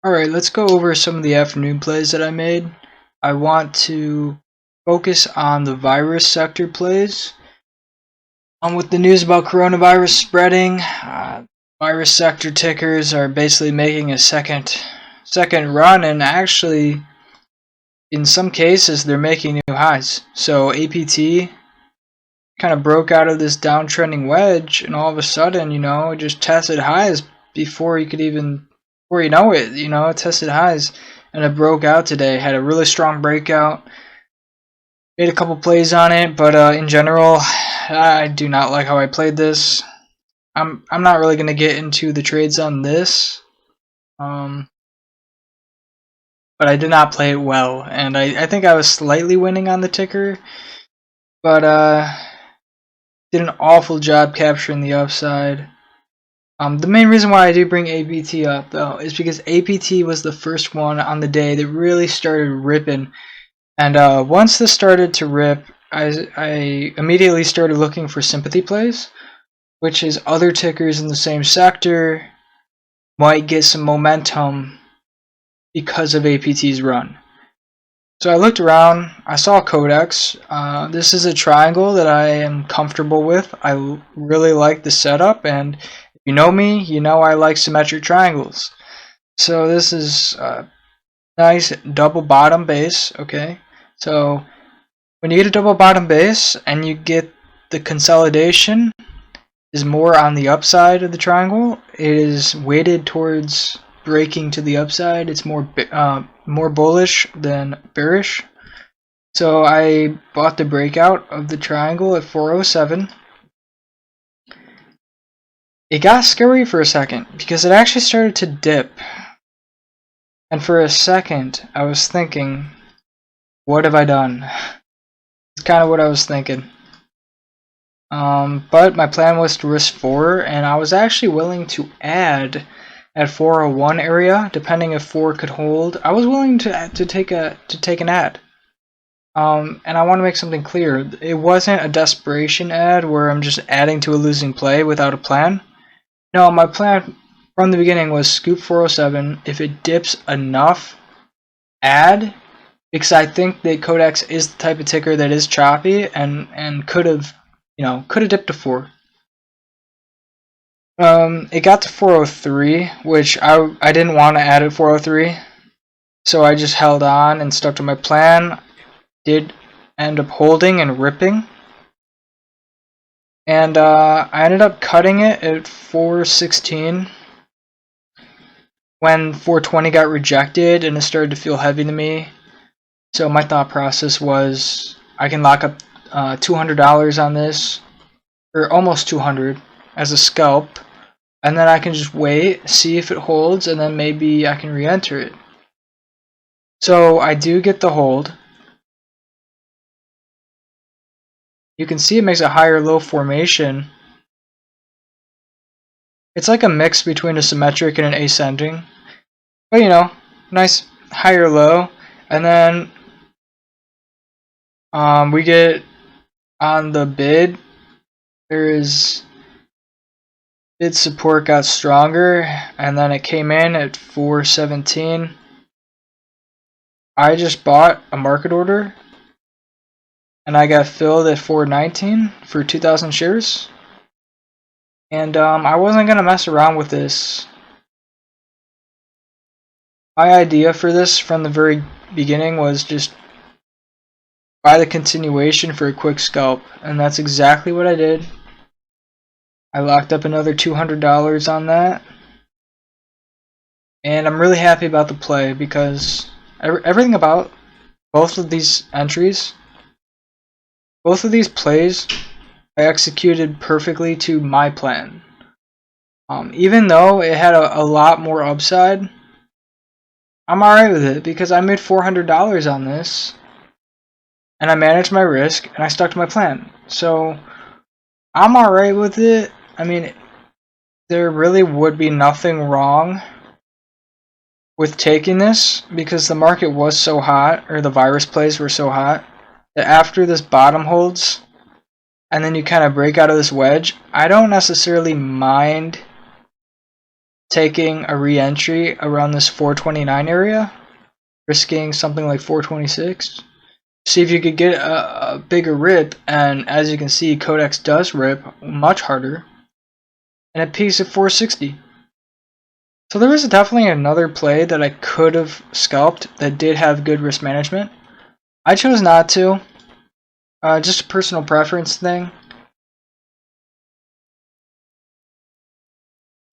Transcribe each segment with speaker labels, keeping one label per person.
Speaker 1: Alright, let's go over some of the afternoon plays that I made. I want to focus on the virus sector plays. With the news about coronavirus spreading, virus sector tickers are basically making a second run, and actually, in some cases, they're making new highs. So APT kind of broke out of this downtrending wedge, and all of a sudden, it just tested highs before you know it, it tested highs, and it broke out today. Had a really strong breakout. Made a couple plays on it, but in general, I do not like how I played this. I'm not really gonna get into the trades on this, but I did not play it well, and I think I was slightly winning on the ticker, but did an awful job capturing the upside. The main reason why I do bring APT up, though, is because APT was the first one on the day that really started ripping. And once this started to rip, I immediately started looking for sympathy plays, which is other tickers in the same sector might get some momentum because of APT's run. So I looked around, I saw Codex. This is a triangle that I am comfortable with. I really like the setup, and you know me, you know I like symmetric triangles. So this is a nice double bottom base, okay? So when you get a double bottom base and you get the consolidation is more on the upside of the triangle, it is weighted towards breaking to the upside. It's more bullish than bearish. So I bought the breakout of the triangle at 407. It got scary for a second because it actually started to dip. And for a second, I was thinking, what have I done? It's kind of what I was thinking. But my plan was to risk 4, and I was actually willing to add at 401 area, depending if 4 could hold. I was willing to take an ad. And I want to make something clear. It wasn't a desperation ad where I'm just adding to a losing play without a plan. No, my plan from the beginning was scoop 407. If it dips enough, add, because I think that Codex is the type of ticker that is choppy and could have dipped to 4. It got to 403, which I didn't want to add at 403, so I just held on and stuck to my plan. Did end up holding and ripping. And I ended up cutting it at 416 when 420 got rejected and it started to feel heavy to me. So my thought process was I can lock up $200 on this, or almost 200 as a scalp, and then I can just wait, see if it holds, and then maybe I can re-enter it. So I do get the hold. You can see it makes a higher low formation. It's like a mix between a symmetric and an ascending. But nice higher low. And then we get on the bid. Bid support got stronger, and then it came in at 417. I just bought a market order, and I got filled at 419 for 2,000 shares. And I wasn't going to mess around with this. My idea for this from the very beginning was just buy the continuation for a quick scalp, and that's exactly what I did. I locked up another $200 on that, and I'm really happy about the play because everything about both of these entries, both of these plays, I executed perfectly to my plan. Even though it had a lot more upside, I'm alright with it because I made $400 on this, and I managed my risk, and I stuck to my plan. So I'm alright with it. I mean, there really would be nothing wrong with taking this because the market was so hot, or the virus plays were so hot, that after this bottom holds, and then you kind of break out of this wedge, I don't necessarily mind taking a re-entry around this 429 area, risking something like 426. See if you could get a bigger rip, and as you can see, Codex does rip much harder, and it peaks at 460. So there was definitely another play that I could have scalped that did have good risk management. I chose not to, just a personal preference thing.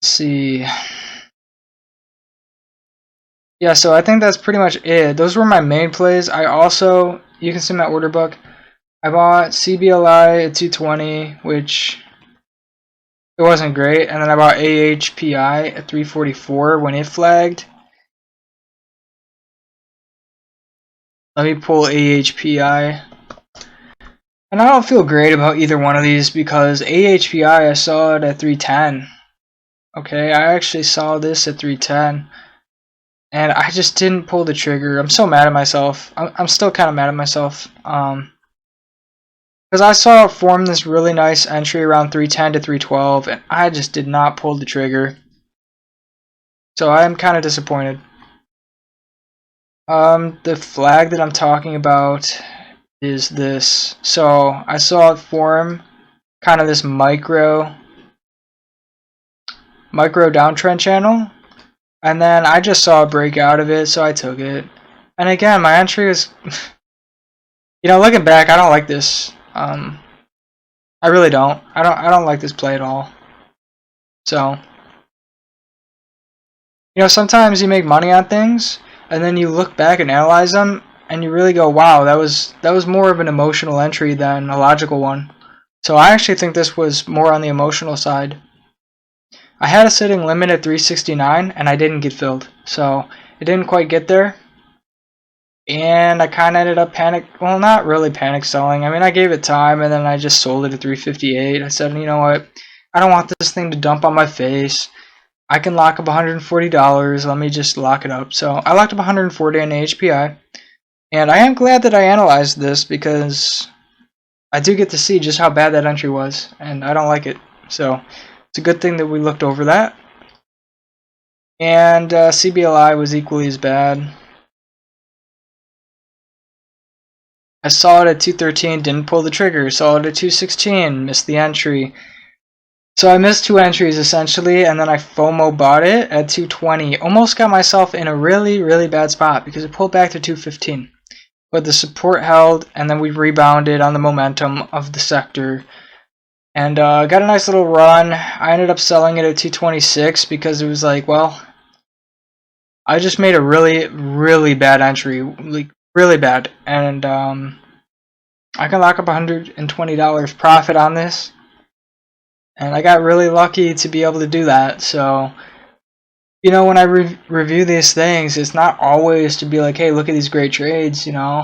Speaker 1: Let's see. Yeah, so I think that's pretty much it. Those were my main plays. I also, you can see my order book, I bought CBLI at 220, which it wasn't great, and then I bought AHPI at 344 when it flagged. Let me pull AHPI. And I don't feel great about either one of these because AHPI, I saw it at 310. Okay, I actually saw this at 310. And I just didn't pull the trigger. I'm so mad at myself. I'm still kind of mad at myself. Because I saw it form this really nice entry around 310 to 312, and I just did not pull the trigger. So I am kind of disappointed. The flag that I'm talking about is this. So I saw it form kind of this micro downtrend channel, and then I just saw a break out of it, so I took it. And again, my entry was, you know, looking back, I don't like this. I really don't. I don't like this play at all. So, you know, sometimes you make money on things, and then you look back and analyze them, and you really go, "Wow, that was more of an emotional entry than a logical one." So I actually think this was more on the emotional side. I had a sitting limit at 369, and I didn't get filled, so it didn't quite get there. And I kind of ended up not really panic selling. I mean, I gave it time, and then I just sold it at 358. I said, you know what? I don't want this thing to dump on my face. I can lock up $140. Let me just lock it up. So I locked up $140 in HPI. And I am glad that I analyzed this because I do get to see just how bad that entry was. And I don't like it. So it's a good thing that we looked over that. And CBLI was equally as bad. I saw it at 213, didn't pull the trigger. Saw it at 216, missed the entry. So I missed 2 entries essentially, and then I FOMO bought it at 220. Almost got myself in a really, really bad spot because it pulled back to 215. But the support held, and then we rebounded on the momentum of the sector. And got a nice little run. I ended up selling it at 226 because it was like, well, I just made a really, really bad entry. Like, really bad, and I can lock up $120 profit on this, and I got really lucky to be able to do that. So, you know, when I review these things, it's not always to be like, hey, look at these great trades. You know,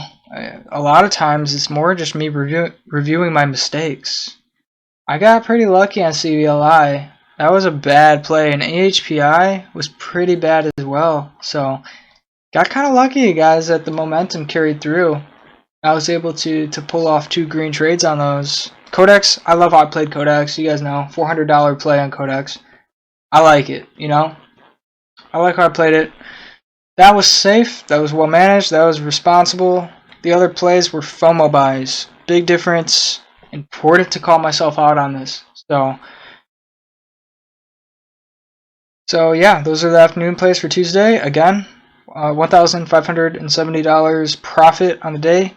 Speaker 1: a lot of times it's more just me reviewing my mistakes. I got pretty lucky on CBLI. That was a bad play, and AHPI was pretty bad as well. So got kind of lucky, guys, that the momentum carried through. I was able to pull off 2 green trades on those. Codex, I love how I played Codex. You guys know, $400 play on Codex. I like it, you know. I like how I played it. That was safe. That was well managed. That was responsible. The other plays were FOMO buys. Big difference. Important to call myself out on this. So yeah, those are the afternoon plays for Tuesday. Again, $1,570 profit on the day.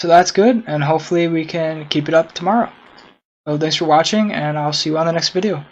Speaker 1: So that's good, and hopefully we can keep it up tomorrow. So thanks for watching, and I'll see you on the next video.